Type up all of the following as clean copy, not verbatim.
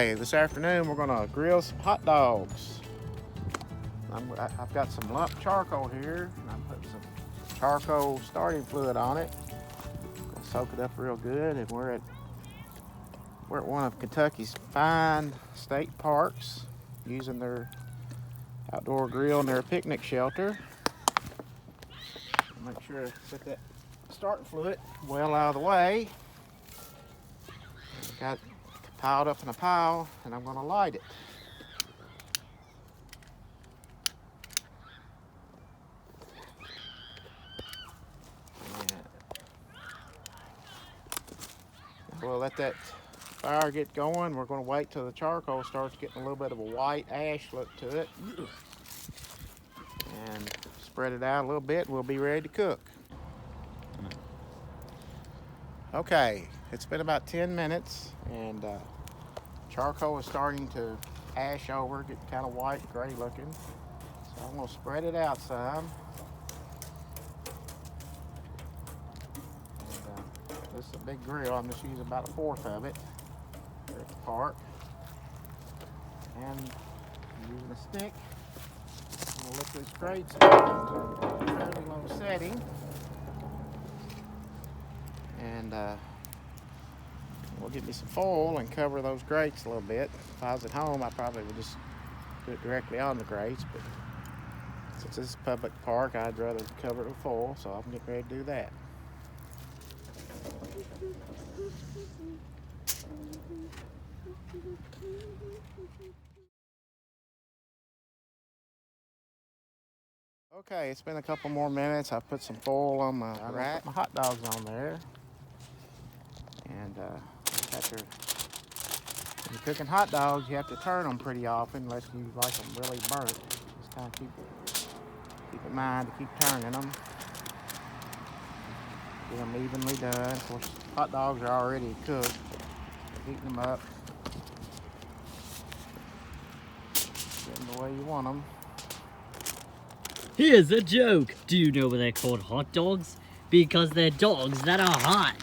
Okay, this afternoon we're gonna grill some hot dogs. I've got some lump charcoal here, and I'm putting some charcoal starting fluid on it. Gonna soak it up real good, and we're at one of Kentucky's fine state parks, using their outdoor grill and their picnic shelter. Make sure to set that starting fluid well out of the way. Got it piled up in a pile, and I'm gonna light it. We'll let that fire get going. We're going to wait till the charcoal starts getting a little bit of a white ash look to it, and spread it out a little bit. We'll be ready to cook. Okay, it's been about 10 minutes, and charcoal is starting to ash over, get kind of white, gray looking. So I'm going to spread it out some. This is a big grill. I'm just using about a fourth of it here at the park. And I'm using a stick. I'm going to lift these grates to a fairly low setting. And we'll get me some foil and cover those grates a little bit. If I was at home, I probably would just do it directly on the grates. But since this is a public park, I'd rather cover it with foil. So I'm getting ready to do that. Okay, it's been a couple more minutes. I put some foil on my rack. Put my hot dogs on there. And when you're cooking hot dogs, you have to turn them pretty often unless you like them really burnt. Just kind of keep in mind to keep turning them. Get them evenly done. Of course, hot dogs are already cooked. Heating them up. Get them the way you want them. Here's a joke. Do you know why they're called hot dogs? Because they're dogs that are hot.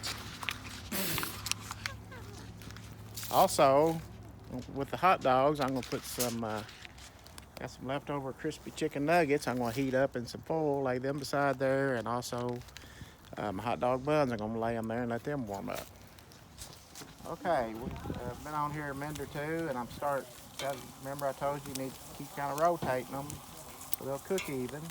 Also, with the hot dogs, I'm going to put some, got some leftover crispy chicken nuggets. I'm going to heat up in some foil, lay them beside there, and also my hot dog buns. I'm going to lay them there and let them warm up. Okay, we've been on here a minute or two, and remember I told you need to keep kind of rotating them so they'll cook even.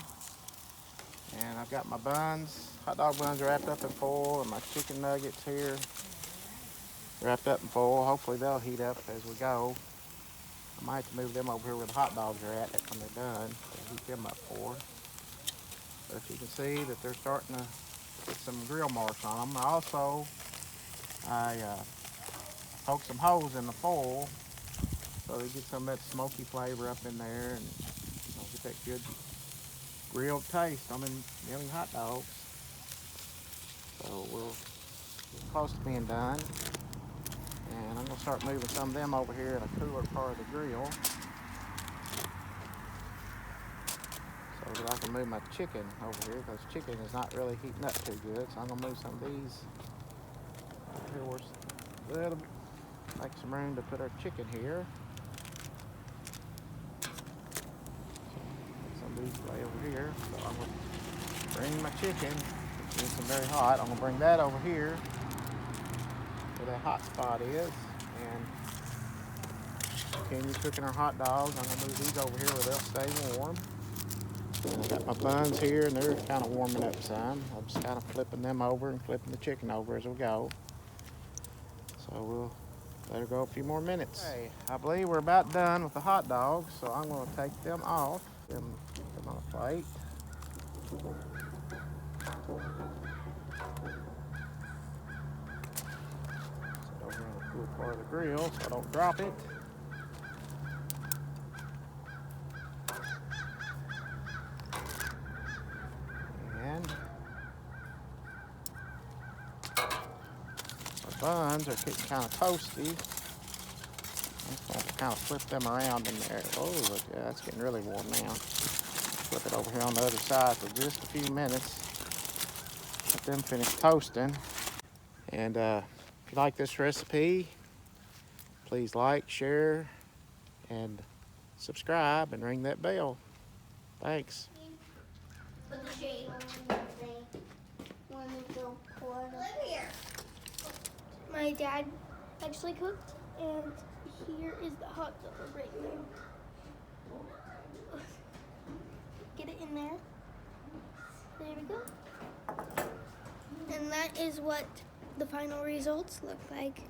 And I've got my buns, hot dog buns wrapped up in foil, and my chicken nuggets here wrapped up in foil. Hopefully they'll heat up as we go. I might have to move them over here where the hot dogs are at when they're done to heat them up for. But if you can see that they're starting to get some grill marks on them. I poked some holes in the foil so they get some of that smoky flavor up in there, and get that good grilled taste on them yummy hot dogs. So we're close to being done. And I'm going to start moving some of them over here in a cooler part of the grill so that I can move my chicken over here, because chicken is not really heating up too good. So I'm going to move some of these over here where it'll make some room to put our chicken here. Some of these lay over here. So I'm going to bring my chicken, which is very hot. I'm going to bring that over here where that hot spot is, and continue cooking our hot dogs. I'm going to move these over here where they'll stay warm. And I got my buns here, and they're kind of warming up some. I'm just kind of flipping them over and flipping the chicken over as we go. So we'll let her go a few more minutes. Okay, I believe we're about done with the hot dogs, so I'm going to take them off and put them on a plate. Over in the cool part of the grill so I don't drop it. And our buns are getting kind of toasty. I'm just going to kind of flip them around in there. Oh, look, yeah, that's getting really warm now. Flip it over here on the other side for just a few minutes. Let them finish toasting. And if you like this recipe, Please like, share, and subscribe, and ring that bell. Thanks. Put the shade. My dad actually cooked, and here is the hot dog right now. Get it in there. There we go. And that is what the final results look like.